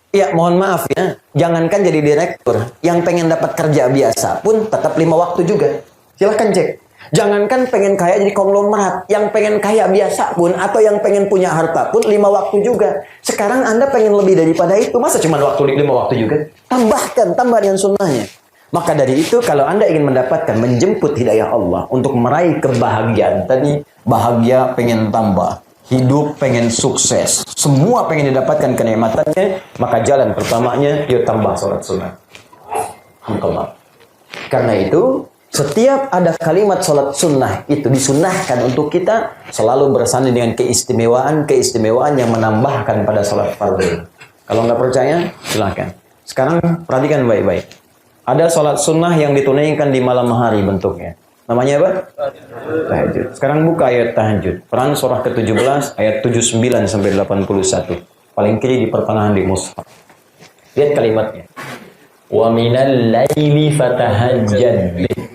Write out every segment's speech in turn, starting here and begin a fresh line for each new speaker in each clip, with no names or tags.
Ya, mohon maaf ya, jangankan jadi direktur, yang pengen dapat kerja biasa pun tetap 5 waktu juga. Silahkan cek. Jangankan pengen kaya jadi konglomerat, yang pengen kaya biasa pun, atau yang pengen punya harta pun 5 waktu juga. Sekarang Anda pengen lebih daripada itu, masa cuma 5 waktu juga? Tambahkan, tambah dengan sunnahnya. Maka dari itu, kalau Anda ingin mendapatkan, menjemput hidayah Allah, untuk meraih kebahagiaan, tadi bahagia pengen tambah, hidup pengen sukses, semua pengen didapatkan kenikmatannya, maka jalan pertamanya, yuk tambah sholat sunnah. Alhamdulillah. Karena itu, setiap ada kalimat sholat sunnah itu disunnahkan untuk kita selalu bersanding dengan keistimewaan yang menambahkan pada sholat fardu. Kalau nggak percaya, silakan. Sekarang perhatikan baik-baik. Ada sholat sunnah yang ditunaikan di malam hari bentuknya. Namanya apa? Tahajud. Sekarang buka ayat tahajud. Quran surah ke-17 ayat 79 sampai 81. Paling kiri di pertengahan di mushaf. Lihat kalimatnya. Wa minal laili fatahajjad bih.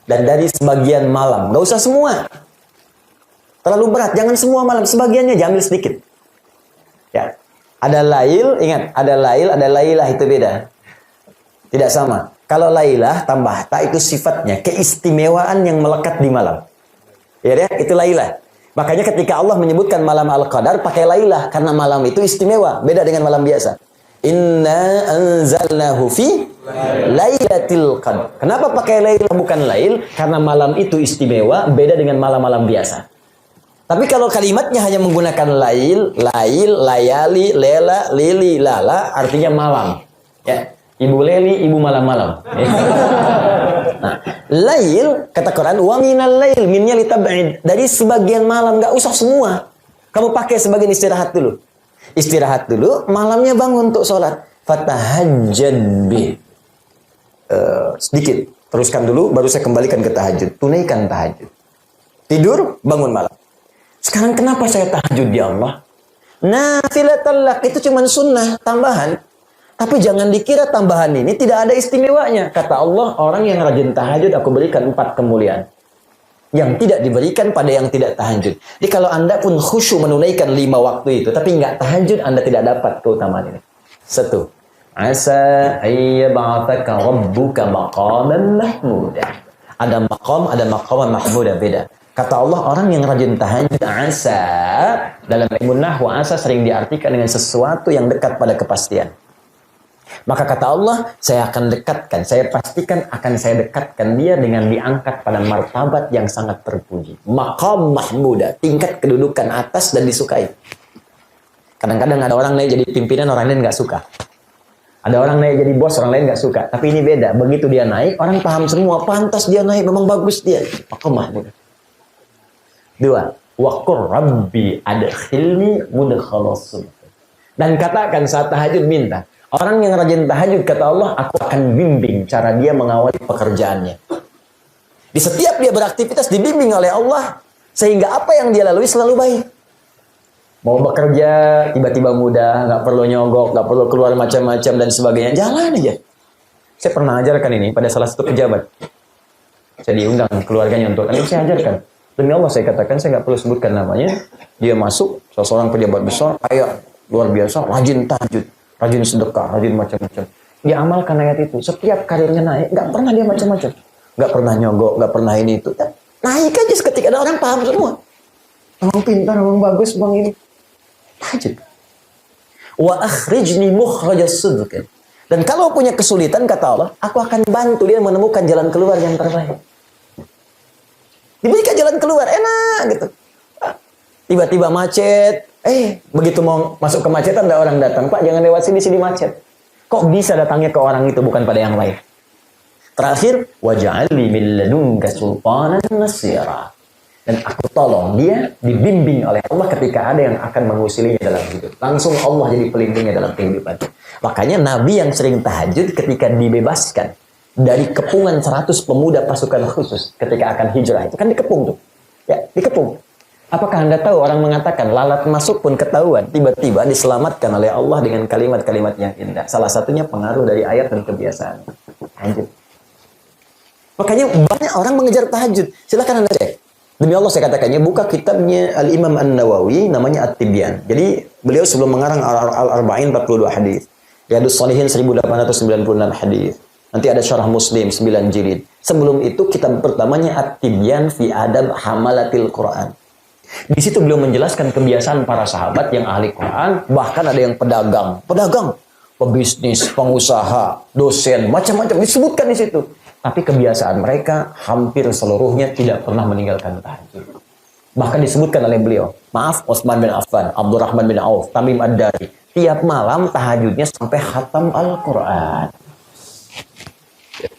Dan dari sebagian malam, nggak usah semua. Terlalu berat, jangan semua malam, sebagiannya jangan ambil sedikit. Ya. Ada lail, ingat, ada lail, ada lailah, itu beda. Tidak sama. Kalau lailah tambah ta itu sifatnya keistimewaan yang melekat di malam. Ya deh, itu lailah. Makanya ketika Allah menyebutkan malam Al-Qadar pakai lailah karena malam itu istimewa, beda dengan malam biasa. Inna anzalnahu fi lailatul qadar. Kenapa pakai lailah bukan lail? Karena malam itu istimewa, beda dengan malam-malam biasa. Tapi kalau kalimatnya hanya menggunakan lail, layali, lela, lili, lala, artinya malam. Ya. Ibu Leli, ibu malam-malam. Nah, lail, kata Quran, wa minal lail, minnya litab'id. Dari sebagian malam, nggak usah semua. Kamu pakai sebagian istirahat dulu. Istirahat dulu, malamnya bangun untuk sholat. Fatahajjad bih. Sedikit, teruskan dulu, baru saya kembalikan ke tahajud. Tunaikan tahajud. Tidur, bangun malam. Sekarang kenapa saya tahajud ya Allah? Nafilatul lak, itu cuma sunnah, tambahan. Tapi jangan dikira tambahan ini tidak ada istimewanya. Kata Allah, orang yang rajin tahajud aku berikan 4 kemuliaan. Yang tidak diberikan pada yang tidak tahajud. Jadi kalau Anda pun khusyuk menunaikan 5 waktu itu, tapi nggak tahajud, Anda tidak dapat keutamaan ini. 1. Asa ayyab'ataka rabbuka maqaman mahmuda. Ada maqaman mahmuda, beda. Kata Allah, orang yang rajin tahajud, asa, dalam ilmu nahwu, asa sering diartikan dengan sesuatu yang dekat pada kepastian. Maka kata Allah, saya akan dekatkan, saya pastikan akan saya dekatkan dia dengan diangkat pada martabat yang sangat terpuji. Maqam mahmuda, tingkat kedudukan atas dan disukai. Kadang-kadang ada orang naik jadi pimpinan, orang lain nggak suka. Ada orang naik jadi bos, orang lain nggak suka. Tapi ini beda, begitu dia naik, orang paham semua, pantas dia naik, memang bagus dia. Maqam mahmuda. 2. Waqur rabbi adkhilni mudkhalas. Dan katakan saat tahajud minta. Orang yang rajin tahajud, kata Allah, aku akan bimbing cara dia mengawali pekerjaannya. Di setiap dia beraktivitas dibimbing oleh Allah, sehingga apa yang dia lalui selalu baik. Mau bekerja, tiba-tiba mudah, nggak perlu nyogok, nggak perlu keluar macam-macam dan sebagainya. Jalan aja. Saya pernah ajarkan ini pada salah satu pejabat. Saya diundang keluarganya untuk, ini saya ajarkan. Demi Allah saya katakan, saya nggak perlu sebutkan namanya. Dia masuk, seorang pejabat besar, kaya, luar biasa, rajin tahajud. Rajin sedekah, rajin macam-macam. Dia amalkan ayat itu. Setiap karirnya naik, nggak pernah dia macam-macam. Nggak pernah nyogok, nggak pernah ini itu. Naik aja seketika, ada orang paham semua. Orang pintar, orang bagus, bang ini. Tahajud. Wa akhrijni mukhrajas sidq. Dan kalau punya kesulitan, kata Allah, aku akan bantu dia menemukan jalan keluar yang terbaik. Diberikan jalan keluar, enak gitu. Tiba-tiba macet. Begitu mau masuk ke macetan, ada orang datang. Pak, jangan lewat sini macet. Kok bisa datangnya ke orang itu, bukan pada yang lain? Terakhir, waj'alni min ladunka sultanan nasira. Dan aku tolong dia, dibimbing oleh Allah ketika ada yang akan mengusilinya dalam hidup. Langsung Allah jadi pelindungnya dalam kehidupan. Makanya Nabi yang sering tahajud ketika dibebaskan dari kepungan 100 pemuda pasukan khusus ketika akan hijrah, itu kan dikepung tuh. Ya, dikepung. Apakah Anda tahu orang mengatakan lalat masuk pun ketahuan, tiba-tiba diselamatkan oleh Allah dengan kalimat-kalimat yang indah. Salah satunya pengaruh dari ayat dan kebiasaan. Tahajud. Makanya banyak orang mengejar tahajud. Silakan Anda cek. Demi Allah saya katakannya, buka kitabnya Al-Imam An-Nawawi, namanya At-Tibyan. Jadi beliau sebelum mengarang Al-Arba'in 42 hadis, Riyadhus Shalihin 1896 hadis. Nanti ada Syarah Muslim 9 jilid. Sebelum itu kitab pertamanya At-Tibyan fi Adab Hamalatil Quran. Di situ beliau menjelaskan kebiasaan para sahabat yang ahli Quran, bahkan ada yang pedagang, pebisnis, pengusaha, dosen, macam-macam disebutkan di situ. Tapi kebiasaan mereka hampir seluruhnya tidak pernah meninggalkan tahajud. Bahkan disebutkan oleh beliau, maaf, Utsman bin Affan, Abdurrahman bin Auf, Tamim Ad-Dari, tiap malam tahajudnya sampai khatam Al-Quran.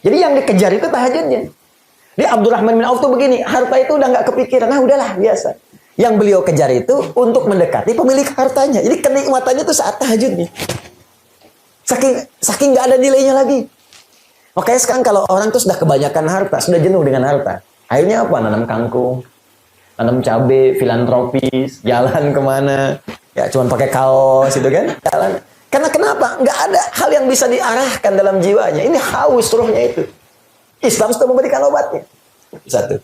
Jadi yang dikejar itu tahajudnya. Di Abdurrahman bin Auf tuh begini, harta itu udah nggak kepikiran, nah udahlah biasa. Yang beliau kejar itu untuk mendekati pemilik hartanya. Jadi kenikmatannya itu saat tahajudnya. Saking nggak ada nilainya lagi. Makanya sekarang kalau orang tuh sudah kebanyakan harta, sudah jenuh dengan harta, akhirnya apa? Nanam kangkung, nanam cabai, filantropis, jalan kemana? Ya cuma pakai kaos itu kan, jalan. Karena kenapa? Nggak ada hal yang bisa diarahkan dalam jiwanya. Ini haus ruhnya itu. Islam sudah memberikan obatnya. Satu.